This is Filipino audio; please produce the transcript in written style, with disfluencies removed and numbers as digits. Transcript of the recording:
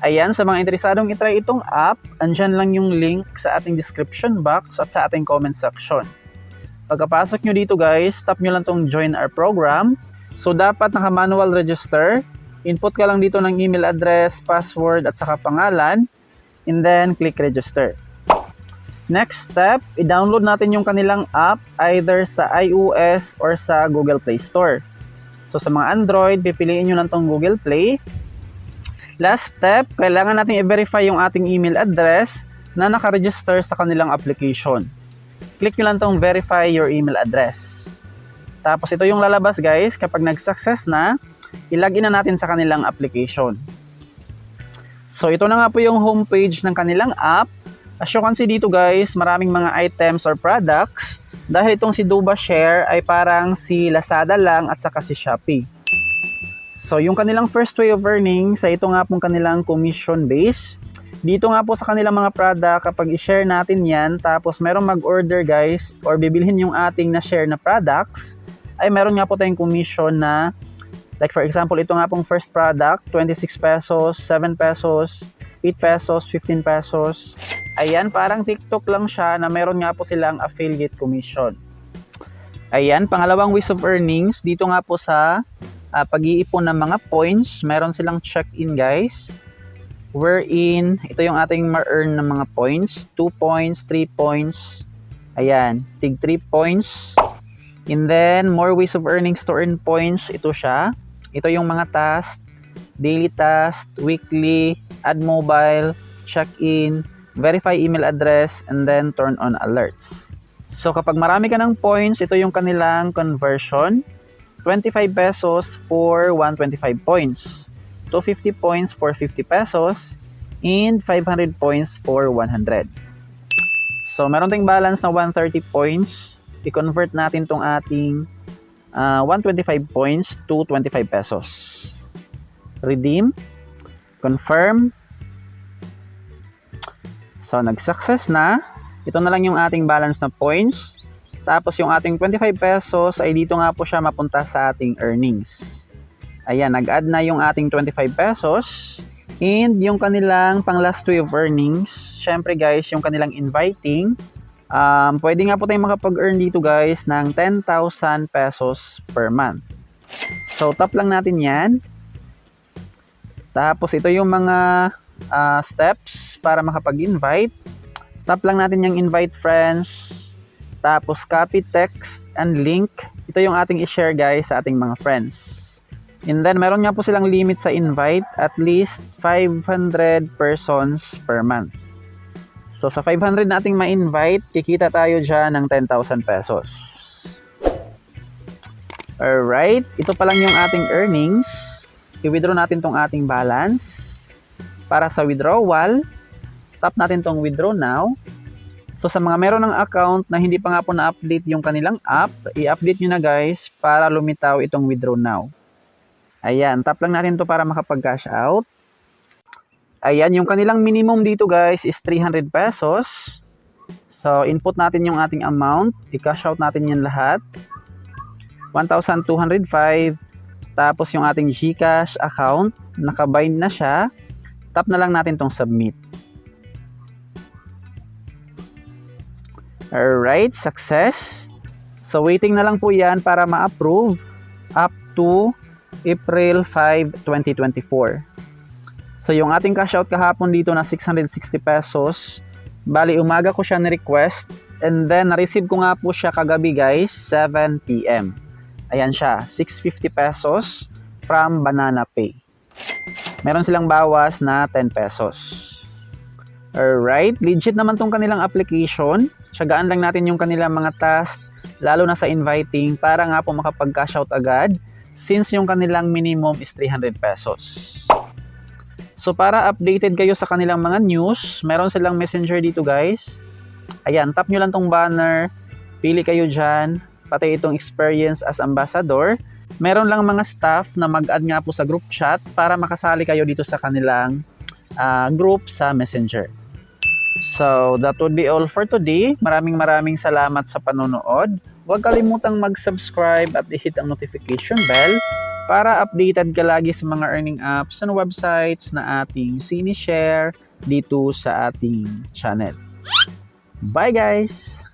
Ayan, sa mga interesadong itry itong app, andyan lang yung link sa ating description box at sa ating comment section. Pagkapasok nyo dito guys, tap nyo lang tong join our program. So dapat naka-manual register. Input ka lang dito ng email address, password at saka pangalan. And then click register. Next step, i-download natin yung kanilang app either sa iOS or sa Google Play Store. So sa mga Android, pipiliin nyo lang tong Google Play. Last step, kailangan natin i-verify yung ating email address na nakaregister sa kanilang application. Click nyo lang tong verify your email address. Tapos ito yung lalabas guys, kapag nag-success na, ilagin na natin sa kanilang application. So ito na nga po yung homepage ng kanilang app. As you can see dito guys, maraming mga items or products. Dahil itong si Duba Share ay parang si Lazada lang at saka si Shopee. So yung kanilang first way of earning, sa ito nga pong kanilang commission base. Dito nga po sa kanilang mga product, kapag i-share natin yan, tapos merong mag-order guys, or bibilhin yung ating na-share na products, ay meron nga po tayong commission na, like for example, ito nga pong first product, 26 pesos, 7 pesos, 8 pesos, 15 pesos. Ayan, parang TikTok lang siya na meron nga po silang affiliate commission. Ayan, pangalawang ways of earnings, dito nga po sa pag-iipon ng mga points, meron silang check-in guys. Wherein, ito yung ating ma-earn ng mga points. 2 points, 3 points. Ayan, tig 3 points. And then, more ways of earnings to earn points. Ito siya. Ito yung mga task, daily task, weekly, add mobile, check-in, verify email address, and then turn on alerts. So, kapag marami ka ng points, ito yung kanilang conversion. 25 pesos for 125 points. 250 points for 50 pesos. And 500 points for 100. So, meron tayong balance na 130 points. I-convert natin tong ating 125 points to 25 pesos. Redeem. Confirm. So, nag-success na. Ito na lang yung ating balance na points. Tapos yung ating 25 pesos ay dito nga po siya mapunta sa ating earnings. Ayan, nag-add na yung ating 25 pesos. And yung kanilang pang last way of earnings, syempre guys, yung kanilang inviting. Pwede nga po tayong makapag-earn dito guys ng 10,000 pesos per month. So, tap lang natin yan. Tapos ito yung mga steps para makapag-invite. Tap lang natin yung invite friends. Tapos copy text and link. Ito yung ating i-share guys sa ating mga friends. And then meron nga po silang limit sa invite, at least 500 persons per month. So sa 500 nating ma-invite, kikita tayo dyan ng 10,000 pesos. Alright, ito pa lang yung ating earnings. I-withdraw natin tong ating balance. Para sa withdrawal, tap natin tong withdraw now. So sa mga meron ng account na hindi pa nga po na-update yung kanilang app, i-update nyo na guys para lumitaw itong withdraw now. Ayan, tap lang natin to para makapag-cash out. Ayan, yung kanilang minimum dito guys is 300 pesos. So input natin yung ating amount, i-cash out natin yan lahat. 1,205. Tapos yung ating GCash account, nakabind na siya. Tap na lang natin tong submit. Alright, success. So, waiting na lang po yan para ma-approve up to April 5, 2024. So, yung ating cash out kahapon dito na 660 pesos. Bali, umaga ko siya ni-request. And then, na-receive ko nga po siya kagabi guys, 7 PM. Ayan siya, 650 pesos from Banana Pay. Meron silang bawas na 10 pesos. Alright, legit naman tong kanilang application. Tiyagaan lang natin yung kanilang mga task, lalo na sa inviting, para nga po makapag-cash out agad since yung kanilang minimum is 300 pesos. So para updated kayo sa kanilang mga news, meron silang messenger dito guys. Ayan, tap nyo lang tong banner, pili kayo dyan, pati itong experience as ambassador. Meron lang mga staff na mag-add nga po sa group chat para makasali kayo dito sa kanilang group sa messenger. So, that would be all for today. Maraming salamat sa panonood. Huwag kalimutang mag-subscribe at i-hit ang notification bell para updated ka lagi sa mga earning apps and websites na ating sinishare dito sa ating channel. Bye guys!